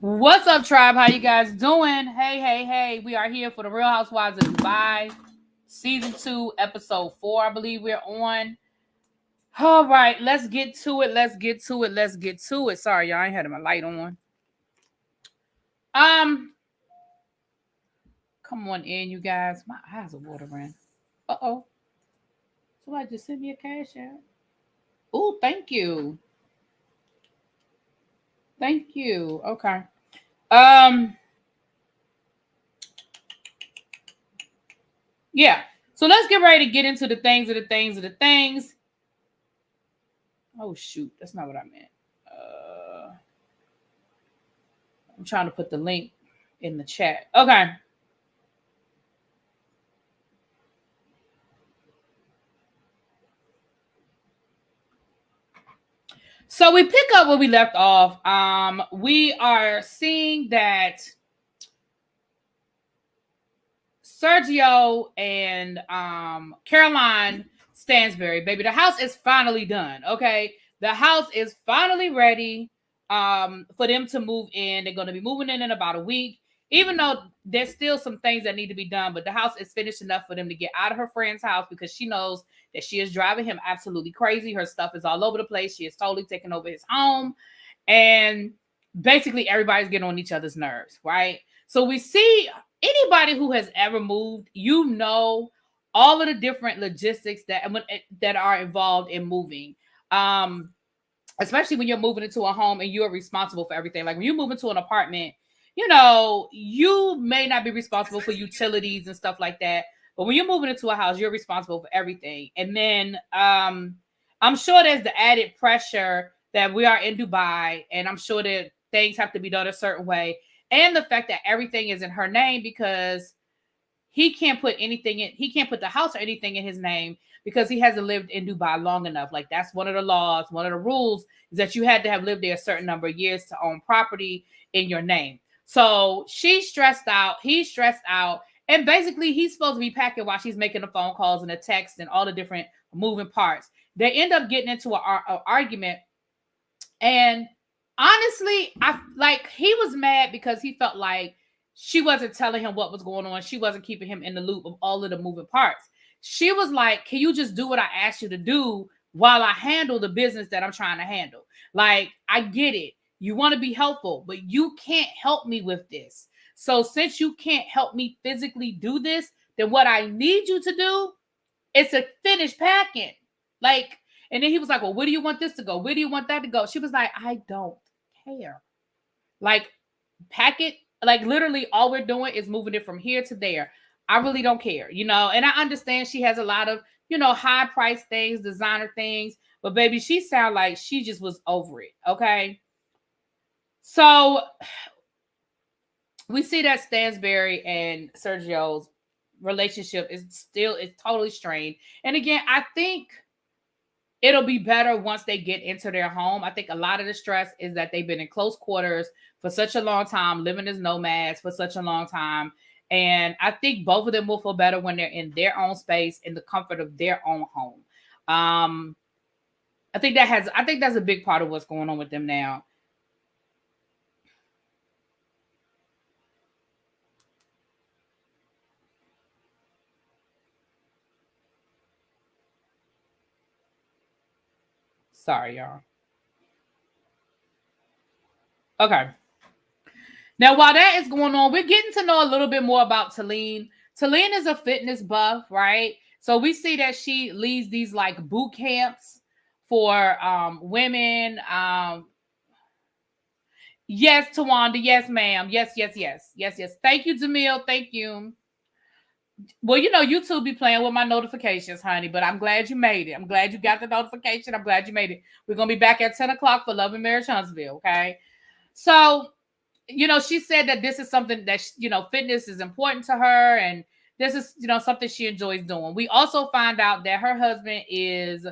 What's up, tribe? How you guys doing? Hey. We are here for the Real Housewives of Dubai, Season 2, Episode 4, I believe we're on. All right, let's get to it. Sorry, y'all, I ain't had my light on. Come on in, you guys. My eyes are watering. Uh-oh. Somebody just sent me a cash out. Oh, thank you. Thank you. Okay. Yeah. So let's get ready to get into the things. Oh shoot, that's not what I meant. I'm trying to put the link in the chat. Okay. So we pick up where we left off. We are seeing that Sergio and Caroline Stanbury, baby, the house is finally done. Okay, the house is finally ready for them to move in. They're going to be moving in about a week, even though there's still some things that need to be done. But the house is finished enough for them to get out of her friend's house because she knows that she is driving him absolutely crazy. Her stuff is all over the place. She is totally taking over his home, and basically everybody's getting on each other's nerves, right? So we see anybody who has ever moved, you know, all of the different logistics that are involved in moving. Especially when you're moving into a home and you're responsible for everything. Like when you move into an apartment, you know, you may not be responsible for utilities and stuff like that. But when you're moving into a house, you're responsible for everything. And then I'm sure there's the added pressure that we are in Dubai, and I'm sure that things have to be done a certain way. And the fact that everything is in her name because he can't put the house or anything in his name because he hasn't lived in Dubai long enough. Like that's one of the laws, one of the rules is that you had to have lived there a certain number of years to own property in your name. So she's stressed out, he's stressed out, and basically he's supposed to be packing while she's making the phone calls and the texts and all the different moving parts. They end up getting into an argument, and honestly, he was mad because he felt like she wasn't telling him what was going on. She wasn't keeping him in the loop of all of the moving parts. She was like, can you just do what I asked you to do while I handle the business that I'm trying to handle? Like, I get it. You want to be helpful, but you can't help me with this. So since you can't help me physically do this, then what I need you to do is to finish packing. Like, and then he was like, well, where do you want this to go? Where do you want that to go? She was like, I don't care. Like, pack it. Like, literally, all we're doing is moving it from here to there. I really don't care, you know? And I understand she has a lot of, you know, high price things, designer things. But, baby, she sounded like she just was over it, okay? So, we see that Stanbury and Sergio's relationship is totally strained. And again, I think it'll be better once they get into their home. I think a lot of the stress is that they've been in close quarters for such a long time, living as nomads for such a long time. And I think both of them will feel better when they're in their own space, in the comfort of their own home. I think that's a big part of what's going on with them now. Sorry, y'all. Okay. Now, while that is going on, we're getting to know a little bit more about Talene. Talene is a fitness buff, right? So we see that she leads these like boot camps for women. Yes, Tawanda. Yes, ma'am. Yes. Thank you, Jamil. Thank you. Well, you know, YouTube be playing with my notifications, honey, but I'm glad you made it. I'm glad you got the notification. I'm glad you made it. We're going to be back at 10 o'clock for Love and Marriage Huntsville, okay? So, you know, she said that this is something that, you know, fitness is important to her, and this is, you know, something she enjoys doing. We also find out that her husband is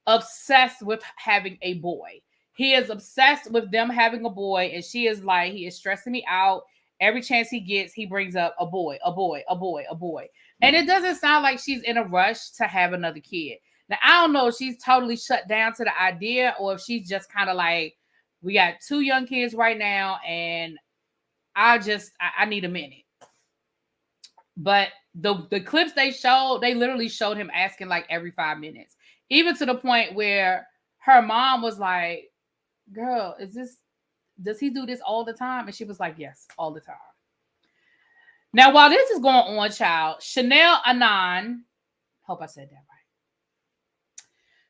obsessed with having a boy. He is obsessed with them having a boy, and she is like, he is stressing me out. Every chance he gets, he brings up a boy. And it doesn't sound like she's in a rush to have another kid. Now, I don't know if she's totally shut down to the idea or if she's just kind of like, we got 2 young kids right now, and I need a minute. But the clips they showed, they literally showed him asking like every 5 minutes, even to the point where her mom was like, girl, does he do this all the time? And she was like, yes, all the time. Now, while this is going on, child, Chanel Anon, hope I said that right.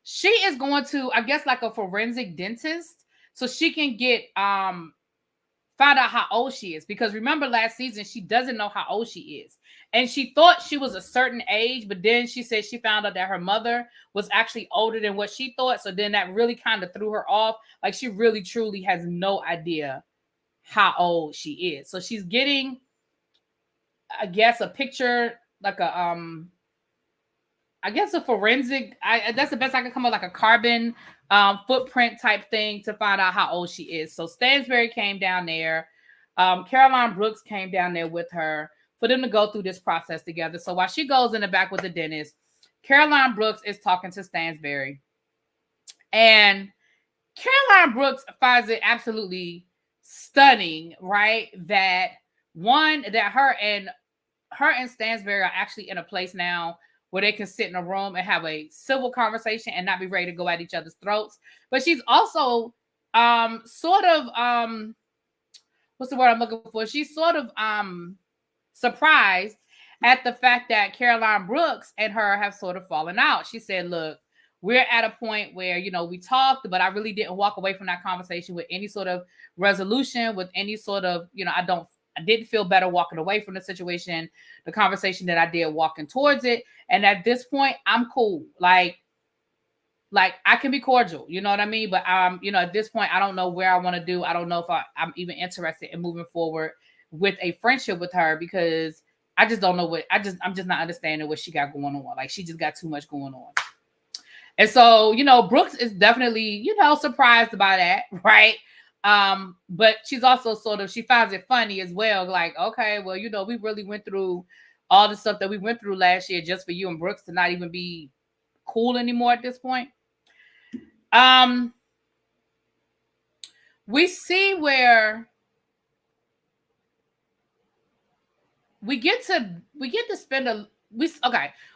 She is going to, I guess, like a forensic dentist, so she can get find out how old she is. Because remember last season, she doesn't know how old she is. And she thought she was a certain age, but then she said she found out that her mother was actually older than what she thought. So then that really kind of threw her off. Like she really, truly has no idea how old she is. So she's getting, I guess, a picture, like a, I guess a forensic, that's the best I can come up, like a carbon footprint type thing to find out how old she is. So Stanbury came down there. Caroline Brooks came down there with her for them to go through this process together. So while she goes in the back with the dentist, Caroline Brooks is talking to Stanbury. And Caroline Brooks finds it absolutely stunning, right? That one, that her and Stanbury are actually in a place now where they can sit in a room and have a civil conversation and not be ready to go at each other's throats. But she's also sort of what's the word I'm looking for? She's sort of surprised at the fact that Caroline Brooks and her have sort of fallen out. She said, look, we're at a point where, you know, we talked, but I really didn't walk away from that conversation with any sort of resolution, with any sort of, you know, I didn't feel better walking away from the situation, the conversation that I did walking towards it. And at this point, I'm cool. Like I can be cordial, you know what I mean? But you know, at this point, I don't know where I want to do. I don't know if I'm even interested in moving forward with a friendship with her, because I just don't know I'm just not understanding what she got going on. Like she just got too much going on. And so, you know, Brooks is definitely, you know, surprised by that, right? But she's also she finds it funny as well. Like, okay, well, you know, we really went through all the stuff that we went through last year just for you and Brooks to not even be cool anymore at this point. We see where we get to spend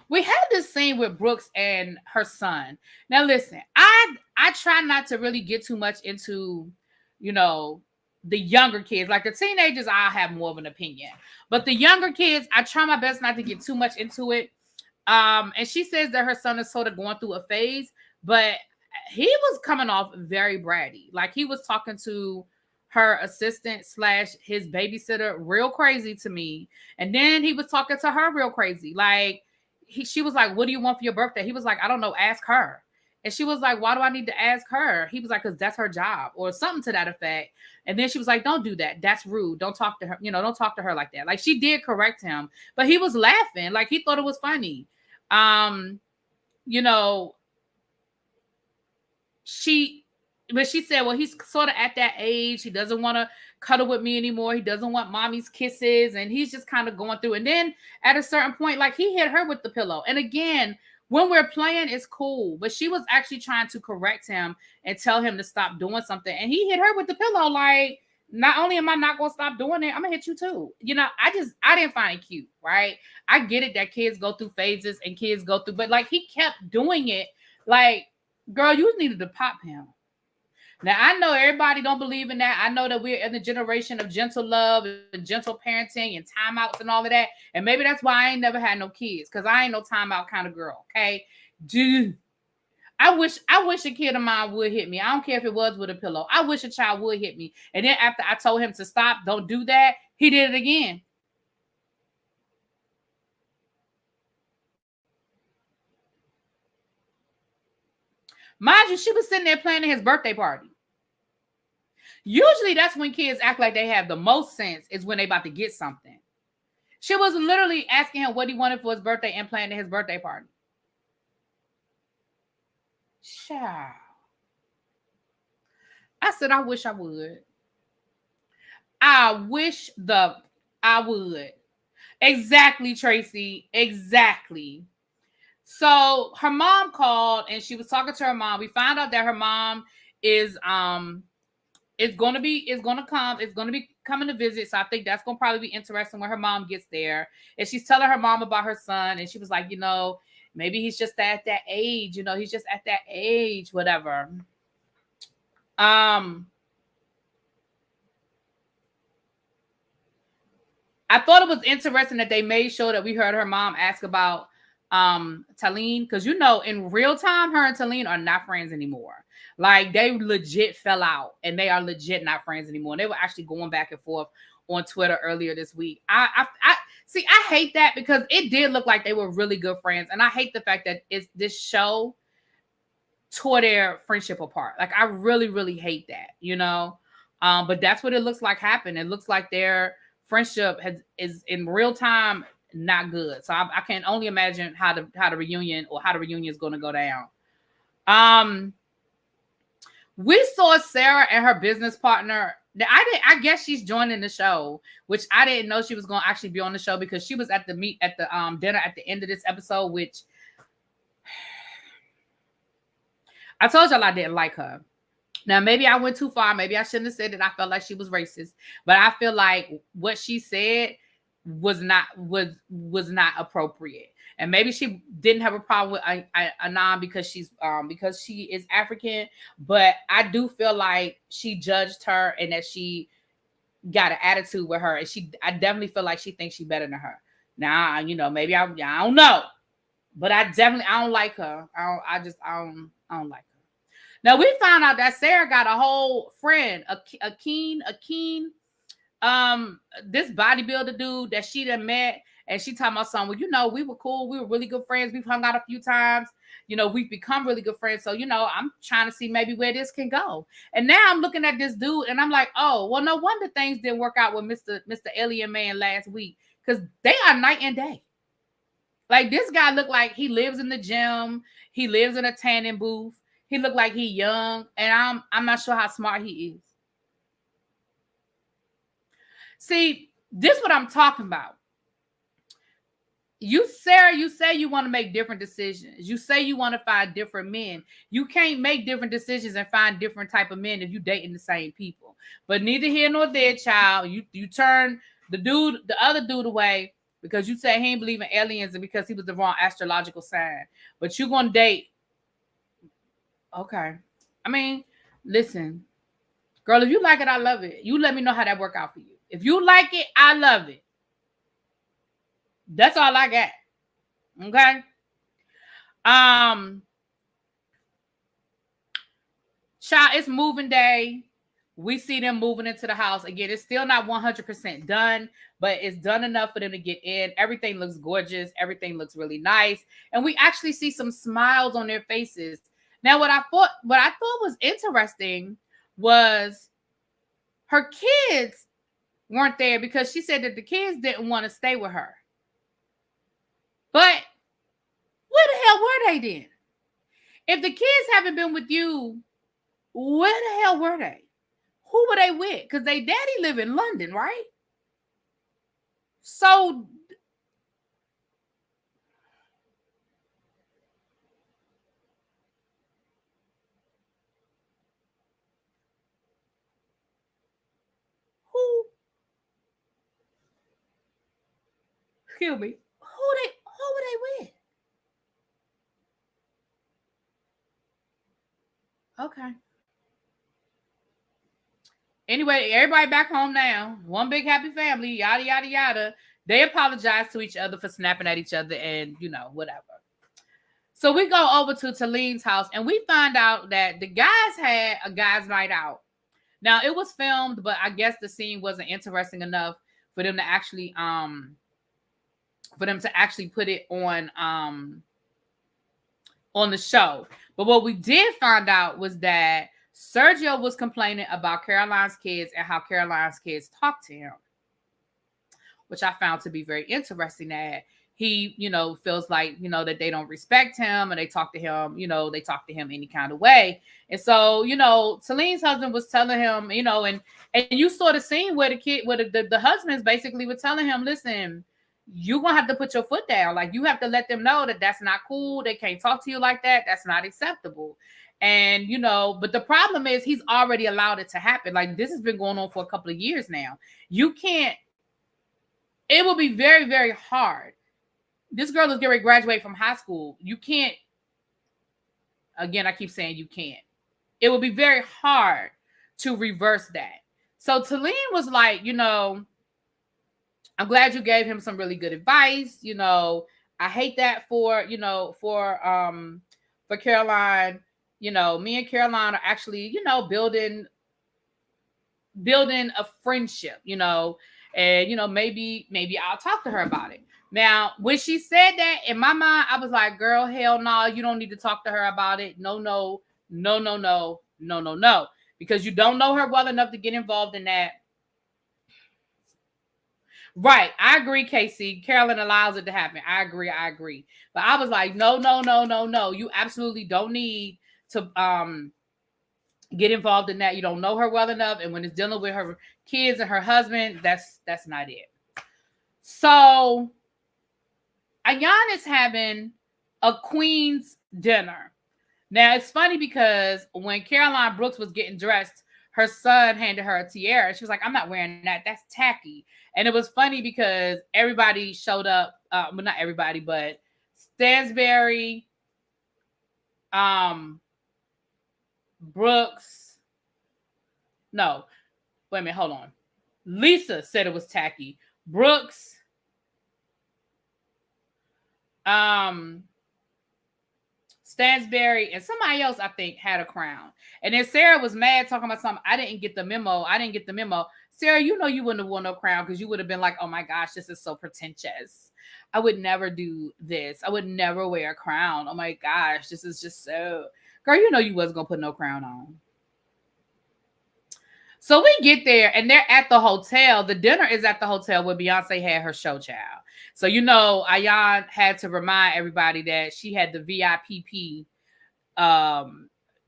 we had this scene with Brooks and her son. Now listen, I try not to really get too much into, you know, the younger kids. Like the teenagers, I have more of an opinion. But the younger kids, I try my best not to get too much into it. And she says that her son is sort of going through a phase, but he was coming off very bratty. Like he was talking to her assistant / his babysitter real crazy to me. And then he was talking to her real crazy. Like she was like, what do you want for your birthday? He was like, I don't know, ask her. And she was like, why do I need to ask her? He was like, because that's her job, or something to that effect. And then she was like, don't do that. That's rude. Don't talk to her. You know, don't talk to her like that. Like she did correct him, but he was laughing. Like he thought it was funny. You know, she said, well, he's sort of at that age. He doesn't want to cuddle with me anymore. He doesn't want mommy's kisses. And he's just kind of going through. And then at a certain point, like he hit her with the pillow. And again, when we're playing, it's cool. But she was actually trying to correct him and tell him to stop doing something. And he hit her with the pillow. Like, not only am I not going to stop doing it, I'm going to hit you too. You know, I didn't find it cute, right? I get it that kids go through phases and kids go through, but like he kept doing it. Like, girl, you needed to pop him. Now, I know everybody don't believe in that. I know that we're in the generation of gentle love and gentle parenting and timeouts and all of that. And maybe that's why I ain't never had no kids, because I ain't no timeout kind of girl, okay? Dude, I wish a kid of mine would hit me. I don't care if it was with a pillow. I wish a child would hit me. And then after I told him to stop, don't do that, he did it again. Mind you, she was sitting there planning his birthday party. Usually that's when kids act like they have the most sense, is when they about to get something. She was literally asking him what he wanted for his birthday and planning his birthday party. Child. I said, I wish I would. I would. Exactly, Tracy. Exactly. So her mom called and she was talking to her mom. We found out that her mom is it's gonna come. It's gonna be coming to visit. So I think that's gonna probably be interesting when her mom gets there. And she's telling her mom about her son, and she was like, maybe he's just at that age. He's just at that age, whatever. I thought it was interesting that they made sure that we heard her mom ask about Talene, because in real time, her and Talene are not friends anymore. Like, they legit fell out, and they are legit not friends anymore. And they were actually going back and forth on Twitter earlier this week. I see. I hate that, because it did look like they were really good friends, and I hate the fact that this show tore their friendship apart. Like, I really, really hate that. But that's what it looks like happened. It looks like their friendship is in real time not good. So I can only imagine how the reunion is going to go down. We saw Sarah and her business partner. I guess she's joining the show, which I didn't know she was going to actually be on the show, because she was at the dinner at the end of this episode, which I told y'all I didn't like her. Now, maybe I went too far. Maybe I shouldn't have said that I felt like she was racist, but I feel like what she said was not appropriate. And maybe she didn't have a problem with Anan because she is African, but I do feel like she judged her and that she got an attitude with her, and I definitely feel like she thinks she's better than her. Now, maybe I don't know, but I don't like her. I don't like her. Now, we found out that Sarah got a whole friend, a Keen, this bodybuilder dude that she done met, and she talking about something. Well, we were cool. We were really good friends. We've hung out a few times. We've become really good friends. So, I'm trying to see maybe where this can go. And now I'm looking at this dude, and I'm like, oh, well, no wonder things didn't work out with Mr. Alien Man last week, because they are night and day. Like, this guy looked like he lives in the gym. He lives in a tanning booth. He looked like he young, and I'm not sure how smart he is. See, this is what I'm talking about. Sarah, you say you want to make different decisions. You say you want to find different men. You can't make different decisions and find different type of men if you dating the same people. But neither here nor there, child. You turn the other dude away because you say he ain't believe in aliens and because he was the wrong astrological sign. But you're gonna date. Okay. I mean, listen, girl, if you like it, I love it. You let me know how that work out for you. If you like it, I love it. That's all I got. Okay. Child, it's moving day. We see them moving into the house. Again, it's still not 100% done, but it's done enough for them to get in. Everything looks gorgeous. Everything looks really nice. And we actually see some smiles on their faces. Now, what I thought was interesting was her kids weren't there, because she said that the kids didn't want to stay with her. But where the hell were they then? If the kids haven't been with you, where the hell were they? Who were they with? Because they daddy live in London, right? So excuse me, who were they with? Okay. Anyway, everybody back home now. One big happy family, yada, yada, yada. They apologize to each other for snapping at each other and, whatever. So we go over to Talene's house, and we find out that the guys had a guys' night out. Now, it was filmed, but I guess the scene wasn't interesting enough for them to actually put it on the show. But what we did find out was that Sergio was complaining about Caroline's kids and how Caroline's kids talk to him, which I found to be very interesting, that he, feels like, that they don't respect him and they talk to him, any kind of way. And so, Talene's husband was telling him, and you saw the scene where the husbands basically were telling him, listen, you're going to have to put your foot down. Like, you have to let them know that that's not cool. They can't talk to you like that. That's not acceptable. And, you know, but the problem is he's already allowed it to happen. Like, this has been going on for a couple of years now. You can't, it will be very, very hard. This girl is getting ready to graduate from high school. You can't, again, I keep saying you can't. It will be very hard to reverse that. So Talene was like, you know, I'm glad you gave him some really good advice. You know, I hate that for, you know, for Caroline. You know, me and Caroline are actually, you know, building a friendship, you know, and, you know, maybe I'll talk to her about it. Now, when she said that, in my mind, I was like, girl, hell no, you don't need to talk to her about it. No, no, no, no, no, no, no, no, because you don't know her well enough to get involved in that. Right. I agree, Casey. Carolyn allows it to happen. I agree. But I was like, no, no, no, no, no. You absolutely don't need to get involved in that. You don't know her well enough. And when it's dealing with her kids and her husband, that's not it. So Ayan is having a queen's dinner. Now, it's funny because when Caroline Brooks was getting dressed, her son handed her a tiara. She was like, I'm not wearing that. That's tacky. And it was funny because everybody showed up. Well, not everybody, but Stanbury, Brooks. No, wait a minute. Hold on. Lisa said it was tacky. Brooks, Stansbury, and somebody else, I think, had a crown. And then Sarah was mad, talking about something. I didn't get the memo. Sarah, you know you wouldn't have worn no crown because you would have been like, oh my gosh, this is so pretentious. I would never do this. I would never wear a crown. Oh my gosh, this is just so... Girl, you know you wasn't going to put no crown on. So we get there, and they're at the hotel. The dinner is at the hotel where Beyonce had her show child. So, you know, Ayan had to remind everybody that she had the VIPP.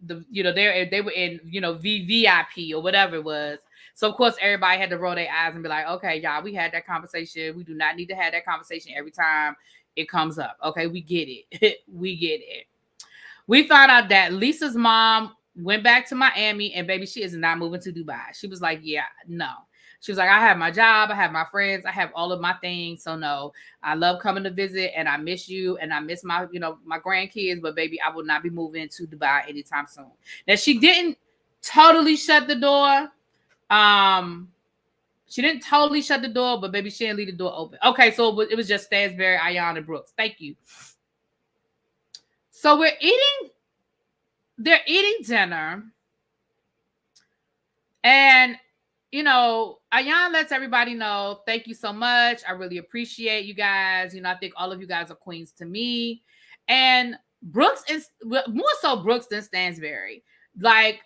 They were in, you know, VVIP or whatever it was. So, of course, everybody had to roll their eyes and be like, okay, y'all, we had that conversation. We do not need to have that conversation every time it comes up. Okay, we get it. We get it. We found out that Lisa's mom went back to Miami, and baby, she is not moving to Dubai. She was like, yeah, no. She was like, I have my job, I have my friends, I have all of my things. So no, I love coming to visit, and I miss you, and I miss my, you know, my grandkids, but baby, I will not be moving to Dubai anytime soon. Now, she didn't totally shut the door. She didn't totally shut the door, but baby, she didn't leave the door open. Okay, so it was just Stansbury, Ayan, and Brooks. Thank you. So they're eating dinner, and, you know, Ayan lets everybody know, thank you so much. I really appreciate you guys. You know, I think all of you guys are queens to me. And Brooks is more so Brooks than Stansbury. Like,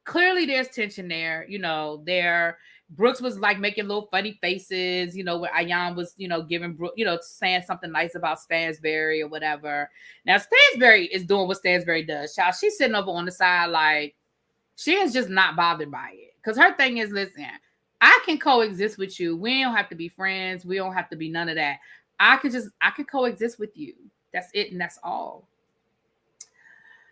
clearly there's tension there. You know, Brooks was like making little funny faces, you know, where Ayan was, you know, giving Brooks, you know, saying something nice about Stansbury or whatever. Now, Stansbury is doing what Stansbury does. Child, she's sitting over on the side like she is just not bothered by it. Because her thing is, listen, I can coexist with you. We don't have to be friends. We don't have to be none of that. I could coexist with you. That's it, and that's all.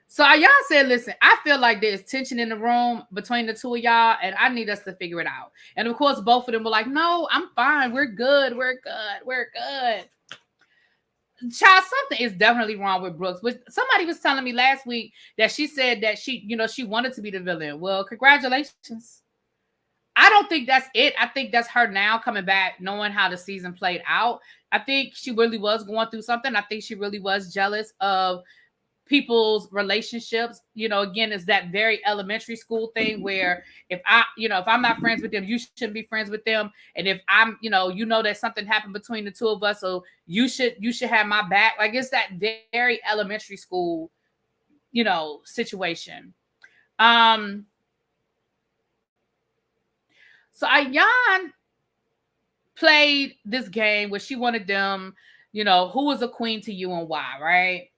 So Ayan said, listen, I feel like there's tension in the room between the two of y'all, and I need us to figure it out. And of course, both of them were like, no, I'm fine. We're good. Child, something is definitely wrong with Brooks. Which somebody was telling me last week that she said that she, you know, she wanted to be the villain. Well, congratulations. I don't think that's it. I think that's her now coming back, knowing how the season played out. I think she really was going through something. I think she really was jealous of people's relationships. You know, again, it's that very elementary school thing where if I'm not friends with them, you shouldn't be friends with them. And if I'm, you know that something happened between the two of us, so you should have my back. Like, it's that very elementary school, you know, situation. So Ayan played this game where she wanted them, you know, who was a queen to you and why, right?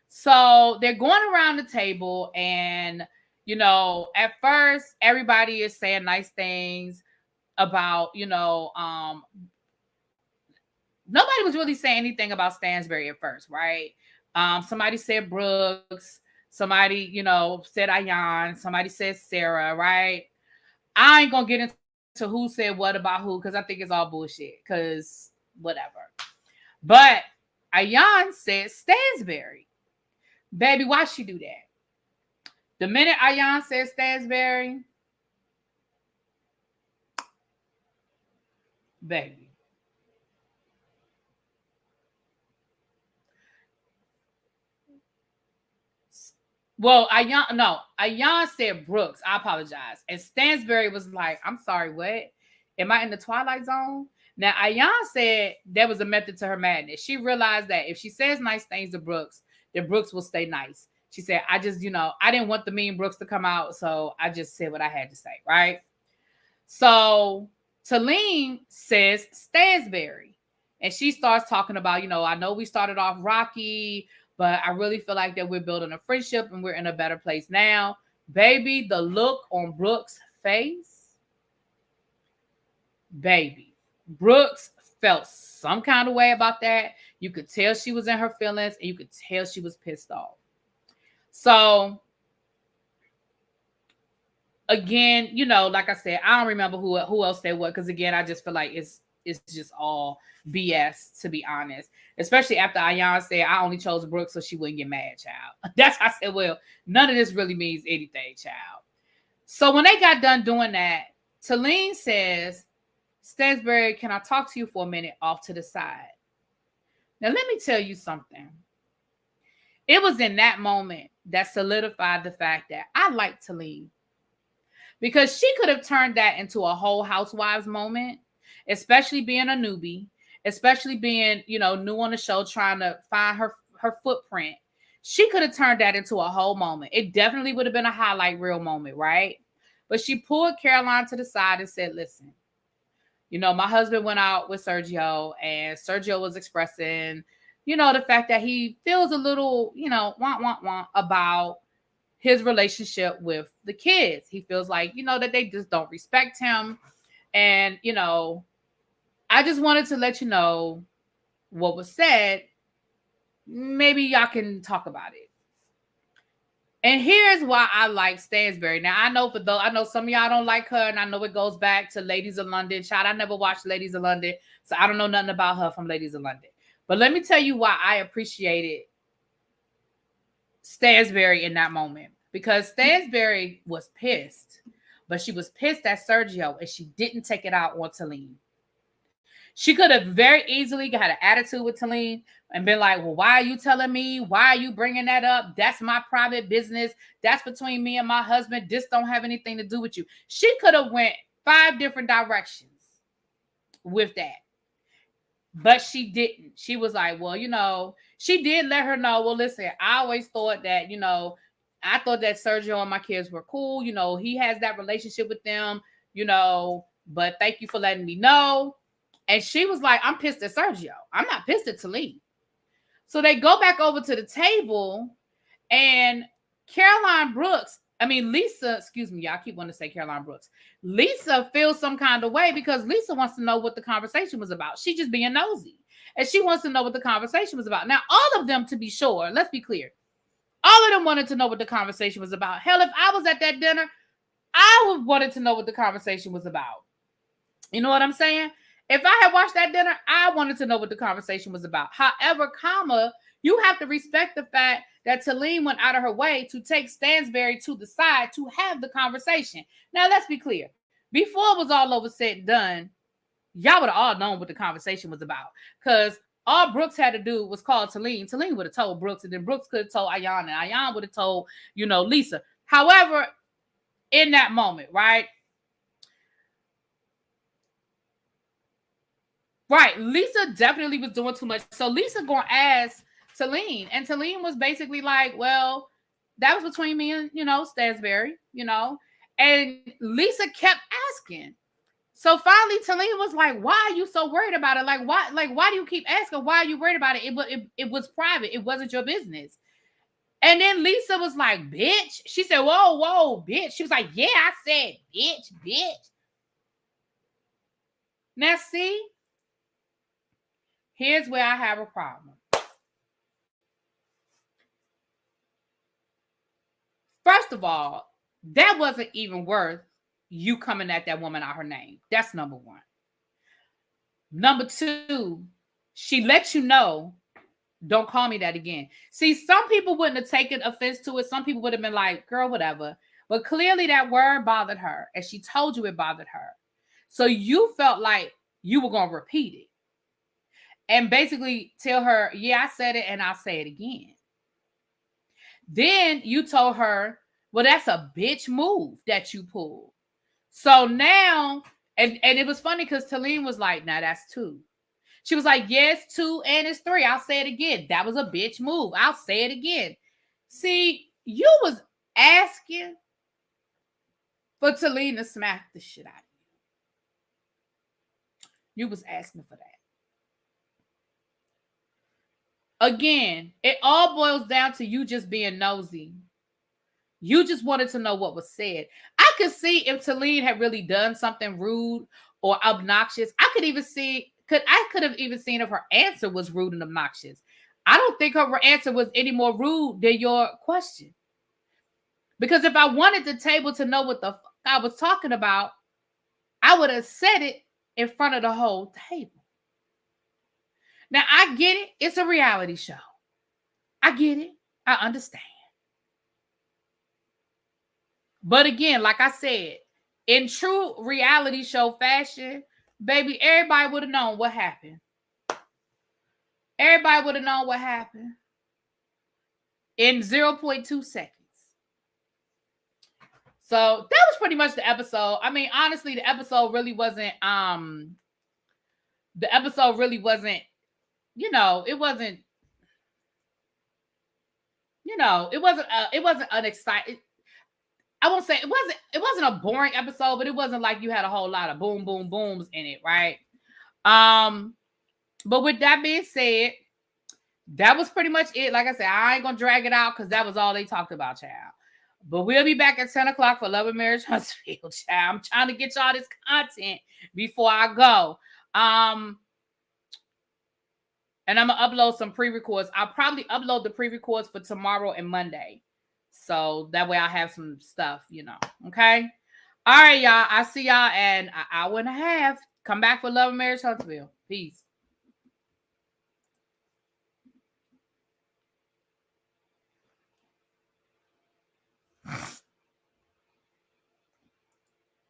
So they're going around the table, and, you know, at first everybody is saying nice things about, you know, nobody was really saying anything about Stansbury at first, right? Somebody said Brooks. Somebody, said Ayan. Somebody said Sarah, right? I ain't gonna get into who said what about who because I think it's all bullshit. Because whatever. But Ayan said Stansbury. Baby, why she do that? The minute Ayan said Stansbury, baby. Well, Ayan said Brooks. I apologize. And Stansbury was like, I'm sorry, what? Am I in the Twilight Zone? Now, Ayan said there was a method to her madness. She realized that if she says nice things to Brooks, then Brooks will stay nice. She said, I just, I didn't want the mean Brooks to come out, so I just said what I had to say, right? So Talene says Stansbury. And she starts talking about, I know we started off rocky, but I really feel like that we're building a friendship and we're in a better place now. Baby, the look on Brooks' face, baby. Brooks felt some kind of way about that. You could tell she was in her feelings and you could tell she was pissed off. So again, like I said, I don't remember who else said what, because again, I just feel like it's just all BS, to be honest. Especially after Ayan said, I only chose Brooke so she wouldn't get mad, child. That's how I said, well, none of this really means anything, child. So when they got done doing that, Talene says, Stansbury, can I talk to you for a minute off to the side? Now, let me tell you something. It was in that moment that solidified the fact that I like Talene. Because she could have turned that into a whole Housewives moment, especially being a newbie, especially being, new on the show, trying to find her footprint. She could have turned that into a whole moment. It definitely would have been a highlight reel moment, right? But she pulled Caroline to the side and said, listen, my husband went out with Sergio and Sergio was expressing, the fact that he feels a little, want about his relationship with the kids. He feels like, that they just don't respect him. And, I just wanted to let you know what was said. Maybe y'all can talk about it. And here's why I like Stansbury. Now, I know some of y'all don't like her, and I know it goes back to Ladies of London. Child, I never watched Ladies of London, so I don't know nothing about her from Ladies of London. But let me tell you why I appreciated Stansbury in that moment. Because Stansbury was pissed, but she was pissed at Sergio, and she didn't take it out on Talene. She could have very easily got an attitude with Talene and been like, well, why are you telling me? Why are you bringing that up? That's my private business. That's between me and my husband. This don't have anything to do with you. She could have went 5 different directions with that. But she didn't. She was like, well, she did let her know, well, listen, I always thought that, I thought that Sergio and my kids were cool. He has that relationship with them, but thank you for letting me know. And she was like, I'm pissed at Sergio. I'm not pissed at Talene. So they go back over to the table and Lisa, excuse me, y'all keep wanting to say Caroline Brooks. Lisa feels some kind of way because Lisa wants to know what the conversation was about. She just being nosy. And she wants to know what the conversation was about. Now, all of them, to be sure, let's be clear. All of them wanted to know what the conversation was about. Hell, if I was at that dinner, I would wanted to know what the conversation was about. You know what I'm saying? If I had watched that dinner, I wanted to know what the conversation was about. However, you have to respect the fact that Talene went out of her way to take Stansbury to the side to have the conversation. Now, let's be clear. Before it was all over said and done, y'all would have all known what the conversation was about. Because all Brooks had to do was call Talene. Talene would have told Brooks, and then Brooks could have told Ayan, and Ayan would have told, Lisa. However, in that moment, right? Right. Lisa definitely was doing too much. So Lisa gonna ask Talene. And Talene was basically like, well, that was between me and, Stansbury, And Lisa kept asking. So finally Talene was like, why are you so worried about it? Why do you keep asking? Why are you worried about it? It was private. It wasn't your business. And then Lisa was like, bitch. She said, whoa, bitch. She was like, yeah, I said, bitch. Now, see, here's where I have a problem. First of all, that wasn't even worth you coming at that woman out her name. That's number one. Number two, she let you know, don't call me that again. See, some people wouldn't have taken offense to it. Some people would have been like, girl, whatever. But clearly that word bothered her, and she told you it bothered her. So you felt like you were going to repeat it and basically tell her, yeah, I said it and I'll say it again. Then you told her, well, that's a bitch move that you pulled. So now, and it was funny because Talene was like, nah, that's two. She was like, yes, two and it's three. I'll say it again. That was a bitch move. I'll say it again. See, you was asking for Talene to smack the shit out of you. You was asking for that. Again, it all boils down to you just being nosy. You just wanted to know what was said. I could see if Talene had really done something rude or obnoxious. I could have even seen if her answer was rude and obnoxious. I don't think her answer was any more rude than your question. Because if I wanted the table to know what the fuck I was talking about, I would have said it in front of the whole table. Now, I get it. It's a reality show. I get it. I understand. But again, like I said, in true reality show fashion, baby, everybody would have known what happened. Everybody would have known what happened in 0.2 seconds. So that was pretty much the episode. I mean, honestly, the episode really wasn't, it wasn't unexciting. I won't say it wasn't a boring episode, but it wasn't like you had a whole lot of boom, boom, booms in it, right? But with that being said, that was pretty much it. Like I said, I ain't gonna drag it out because that was all they talked about, child. But we'll be back at 10 o'clock for Love and Marriage Huntsville, child. I'm trying to get y'all this content before I go. And I'm gonna upload some pre-records. I'll probably upload the pre-records for tomorrow and Monday. So that way I have some stuff, Okay. All right, y'all. I see y'all in an hour and a half. Come back for Love and Marriage Huntsville. Peace.